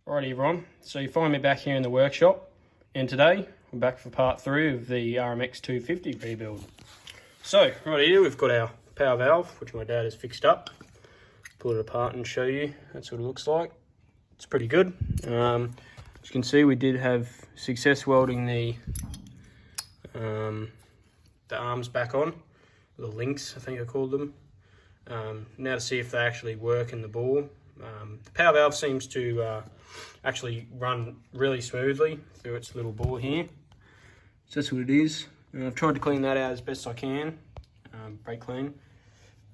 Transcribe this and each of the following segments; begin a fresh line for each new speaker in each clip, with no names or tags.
Alrighty everyone, so you find me back here in the workshop, and today we're back for part 3 of the RMX250 rebuild. So right here we've got our power valve, which my dad has fixed up. Pull it apart and show you. That's what it looks like. It's pretty good. As you can see, we did have success welding the arms back on, the links I think I called them. Now to see if they actually work in the bore. The power valve seems to actually run really smoothly through its little bore here. So that's what it is. I've tried to clean that out as best I can, brake clean,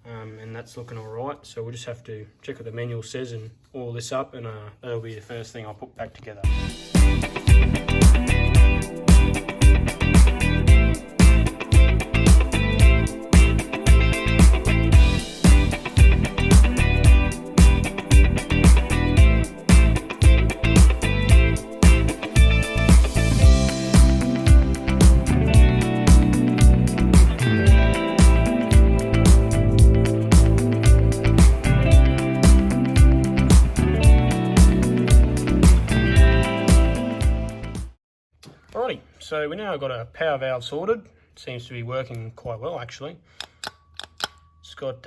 and that's looking alright. So we'll just have to check what the manual says and oil this up, and that'll be the first thing I'll put back together. Alrighty, so we now got a power valve sorted. Seems to be working quite well actually. It's got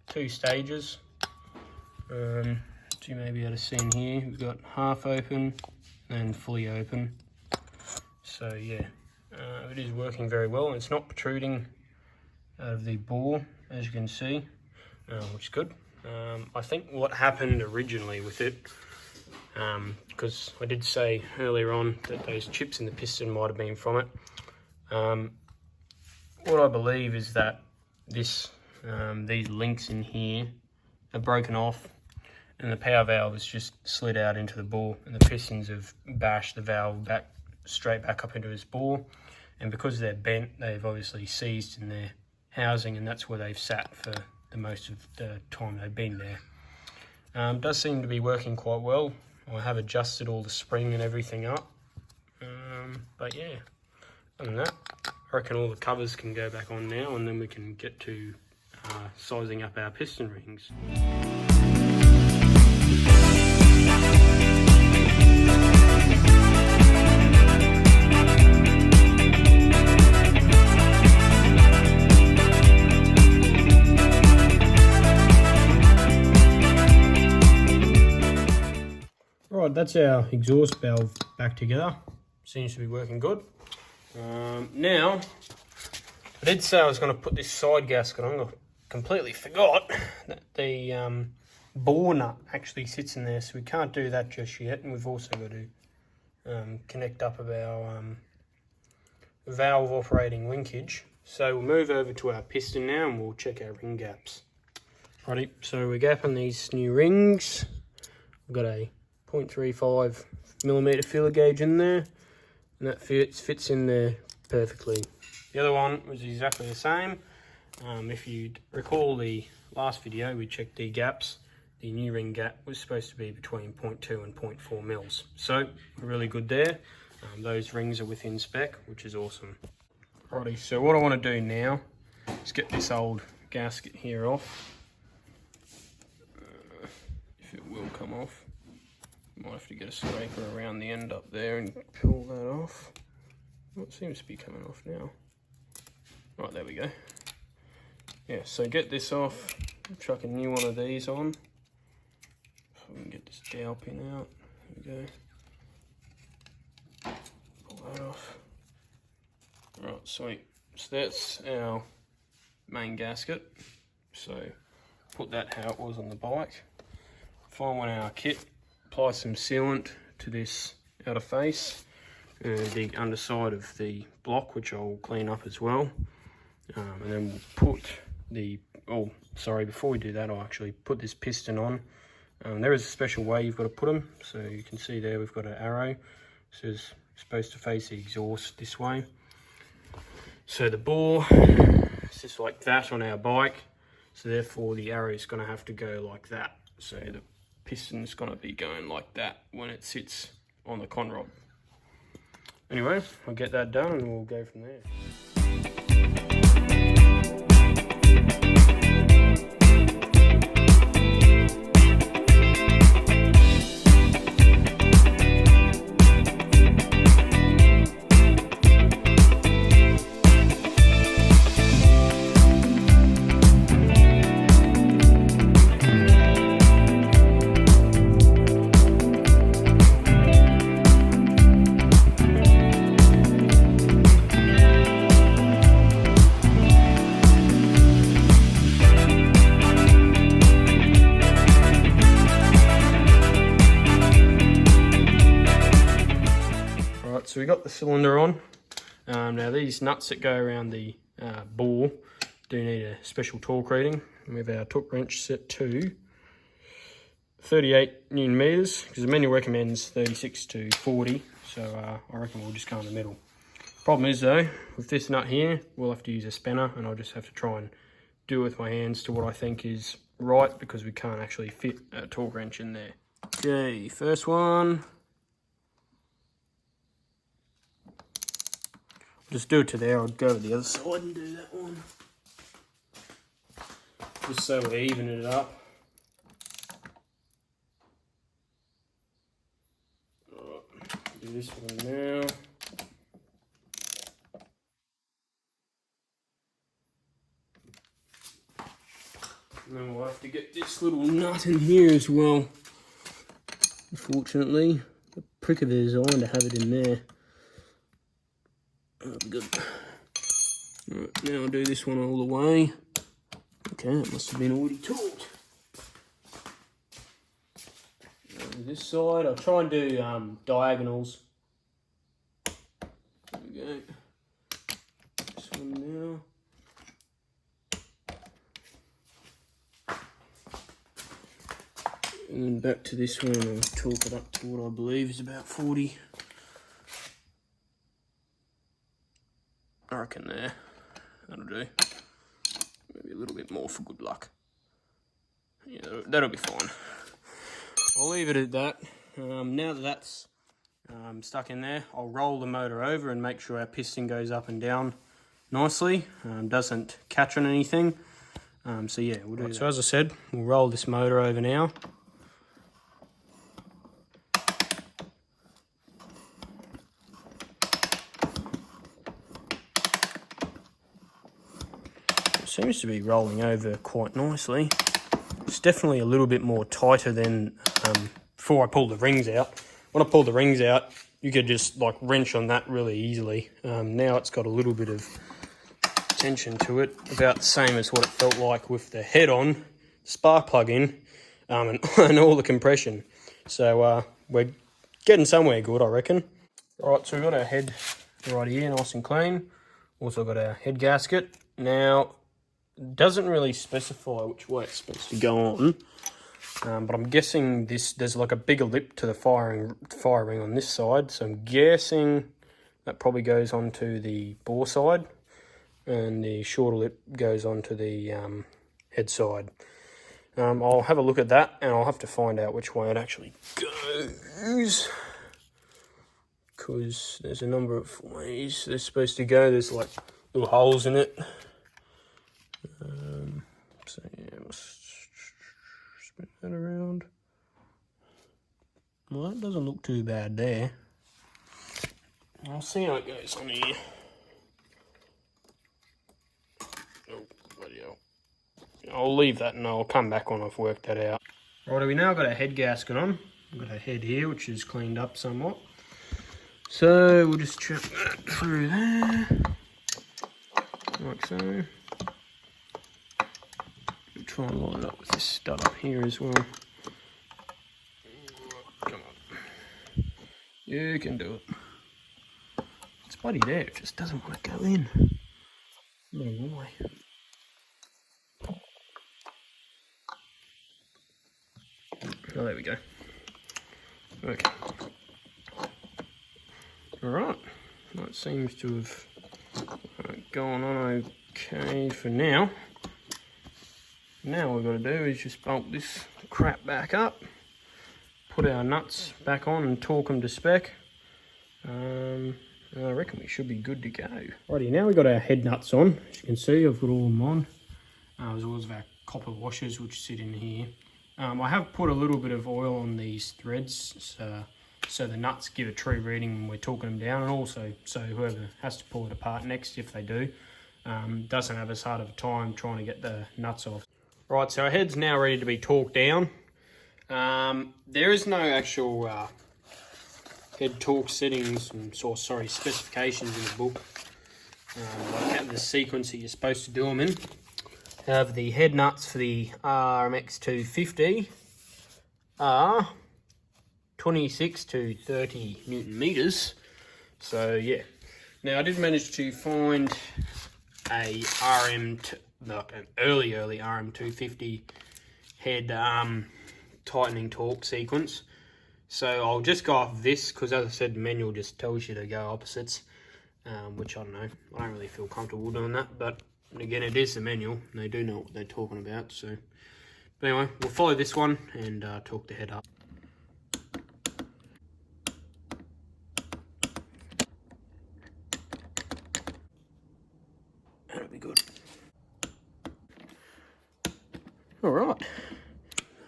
2 stages. You may be able to see in here, we've got half open and fully open. So yeah, it is working very well, and it's not protruding out of the bore, as you can see, which is good. I think what happened originally with it, because I did say earlier on that those chips in the piston might have been from it. What I believe is that these links in here are broken off, and the power valve has just slid out into the bore, and the pistons have bashed the valve straight back up into its bore. And because they're bent, they've obviously seized in their housing, and that's where they've sat for the most of the time they've been there. Does seem to be working quite well. I have adjusted all the spring and everything up, but yeah, other than that, I reckon all the covers can go back on now, and then we can get to sizing up our piston rings. Right, that's our exhaust valve back together. Seems to be working good. Now, I did say I was going to put this side gasket on. I completely forgot that the bore nut actually sits in there, so we can't do that just yet. And we've also got to connect up of our valve operating linkage. So we'll move over to our piston now, and we'll check our ring gaps. Righty, so we're gapping these new rings. We've got a 0.35mm filler gauge in there, and that fits in there perfectly. The other one was exactly the same. If you recall the last video, we checked the gaps. The new ring gap was supposed to be between 0.2 and 0.4 mils, so we're really good there. Those rings are within spec, which is awesome. Alrighty, so what I want to do now is get this old gasket here off, if it will come off. Might have to get a scraper around the end up there and pull that off. Well, it seems to be coming off now. Right, there we go. Yeah, so get this off, chuck a new one of these on. So we can get this dowel pin out. There we go. Pull that off. Right, sweet. So that's our main gasket. So put that how it was on the bike. Find one of our kit. Apply some sealant to this outer face, the underside of the block, which I'll clean up as well. And then we'll put the, before we do that, I'll actually put this piston on. There is a special way you've got to put them. So you can see there we've got an arrow. So it's supposed to face the exhaust this way. So the bore is just like that on our bike. So therefore the arrow is going to have to go like that. So the piston's going to be going like that when it sits on the con rod. Anyway, I'll get that done and we'll go from there. so we got the cylinder on. Now these nuts that go around the bore do need a special torque reading. We have our torque wrench set to 38 Newton meters, because the manual recommends 36 to 40, so I reckon we'll just go in the middle. Problem is though, with this nut here, we'll have to use a spanner, and I'll just have to try and do it with my hands to what I think is right, because we can't actually fit a torque wrench in there. Okay, first one. Just do it to there. I'll go to the other side and do that one. Just so we're evening it up. Alright, do this one now. And then we'll have to get this little nut in here as well. Unfortunately, the prick of a design to have it in there. Oh, good. Right, now I'll do this one all the way. Okay, it must have been already torqued. This side, I'll try and do diagonals. There we go. This one now. And then back to this one, I'll torque it up to what I believe is about 40. I reckon there. That'll do. Maybe a little bit more for good luck. Yeah, that'll be fine. I'll leave it at that. Now that that's stuck in there, I'll roll the motor over and make sure our piston goes up and down nicely. Doesn't catch on anything. So yeah, we'll do that. So as I said, we'll roll this motor over now. Seems to be rolling over quite nicely. It's definitely a little bit more tighter than before I pulled the rings out. When I pulled the rings out, you could just like wrench on that really easily. Now it's got a little bit of tension to it, about the same as what it felt like with the head on, spark plug in, and all the compression. So we're getting somewhere good, I reckon. Alright, so we've got our head right here, nice and clean. Also got our head gasket. Now, doesn't really specify which way it's supposed to go on, but I'm guessing there's like a bigger lip to the fire ring on this side, so I'm guessing that probably goes onto the bore side, and the shorter lip goes onto the head side. I'll have a look at that, and I'll have to find out which way it actually goes, because there's a number of ways they're supposed to go. There's like little holes in it. So yeah, let's spin that around. Well, that doesn't look too bad there. I'll see how it goes on here. Oh, bloody hell. I'll leave that and I'll come back when I've worked that out. Right, we now got our head gasket on. We've got our head here, which is cleaned up somewhat. So we'll just chuck that through there, like so. Try and line it up with this stud up here as well. Come on. You can do it. It's bloody there, it just doesn't want to go in. No why. Oh, there we go. Okay. Alright. That seems to have gone on okay for now. Now what we've got to do is just bolt this crap back up, put our nuts back on and torque them to spec. And I reckon we should be good to go. Righty, now we've got our head nuts on. As you can see, I've got all of them on, as well as our copper washers which sit in here. I have put a little bit of oil on these threads so the nuts give a true reading when we're torquing them down, and also so whoever has to pull it apart next, if they do, doesn't have as hard of a time trying to get the nuts off. Right, so our head's now ready to be torqued down. There is no actual head torque settings or specifications in the book. Like the sequence that you're supposed to do them in. Have the head nuts for the RMX250 are 26 to 30 Newton meters. So yeah. Now I did manage to find a an early RM250 head tightening torque sequence. So I'll just go off this because, as I said, the manual just tells you to go opposites, which I don't know. I don't really feel comfortable doing that, but again, it is the manual and they do know what they're talking about. So, but anyway, we'll follow this one and torque the head up. That'll be good. All right,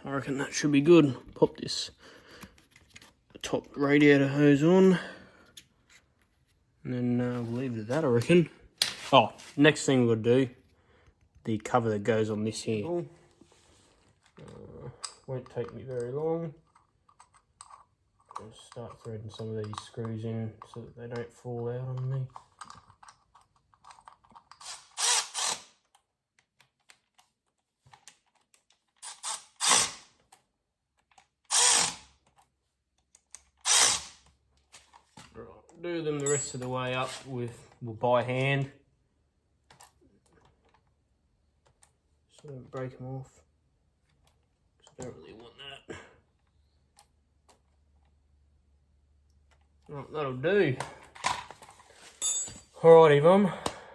I reckon that should be good. Pop this top radiator hose on, and then we'll leave it at that, I reckon. Oh, next thing we'll do, the cover that goes on this here. Won't take me very long. I'll start threading some of these screws in so that they don't fall out on me. Do them the rest of the way up by hand. So don't break them off. I don't really want that. Right, that'll do. Alrighty, Mum.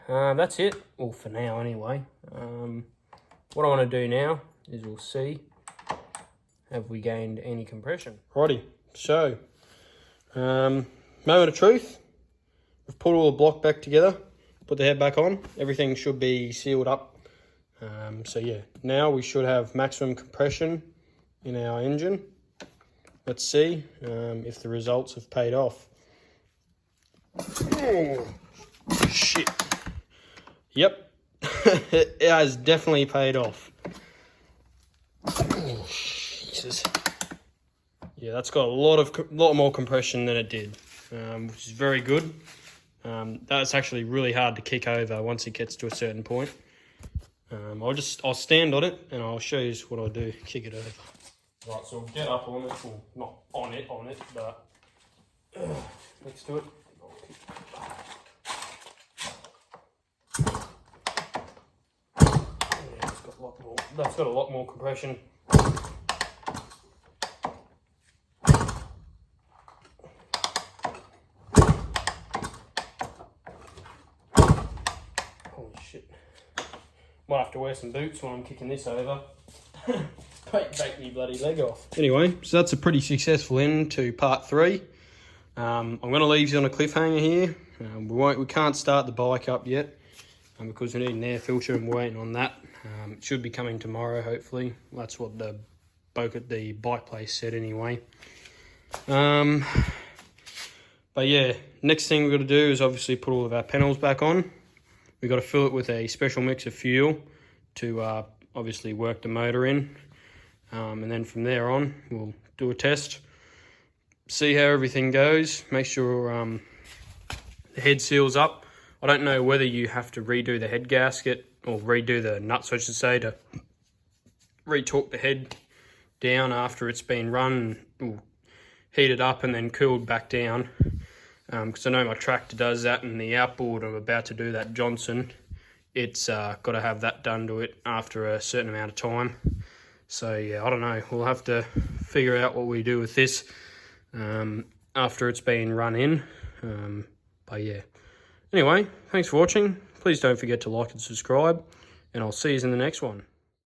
That's it. Well, for now anyway. What I want to do now is we'll see, have we gained any compression? Righty, so moment of truth. We've put all the block back together, put the head back on. Everything should be sealed up. So yeah, now we should have maximum compression in our engine. Let's see if the results have paid off. Oh, shit. Yep, it has definitely paid off. Oh, Jesus. Yeah, that's got a lot more compression than it did, which is very good. That's actually really hard to kick over once it gets to a certain point. I'll stand on it and I'll show you what I'll do, kick it over. Right, so we'll get up on it, well, not on it, but next to it. Yeah, it's got a lot more. That's got a lot more compression. Holy shit! Might have to wear some boots when I'm kicking this over. Take me bloody leg off. Anyway, so that's a pretty successful end to part 3. I'm going to leave you on a cliffhanger here. We can't start the bike up yet because we need an air filter and we're waiting on that. It should be coming tomorrow, hopefully. That's what the bloke at the bike place said anyway. But yeah, next thing we've got to do is obviously put all of our panels back on. We've got to fill it with a special mix of fuel to obviously work the motor in. And then from there on, we'll do a test, see how everything goes, make sure the head seals up. I don't know whether you have to redo the head gasket or redo the nuts, I should say, to re-torque the head down after it's been run, heated up and then cooled back down. Because I know my tractor does that, and the outboard I'm about to do, that Johnson, it's got to have that done to it after a certain amount of time. So yeah, I don't know, we'll have to figure out what we do with this after it's been run in. But yeah, anyway, thanks for watching. Please don't forget to like and subscribe, and I'll see you in the next one.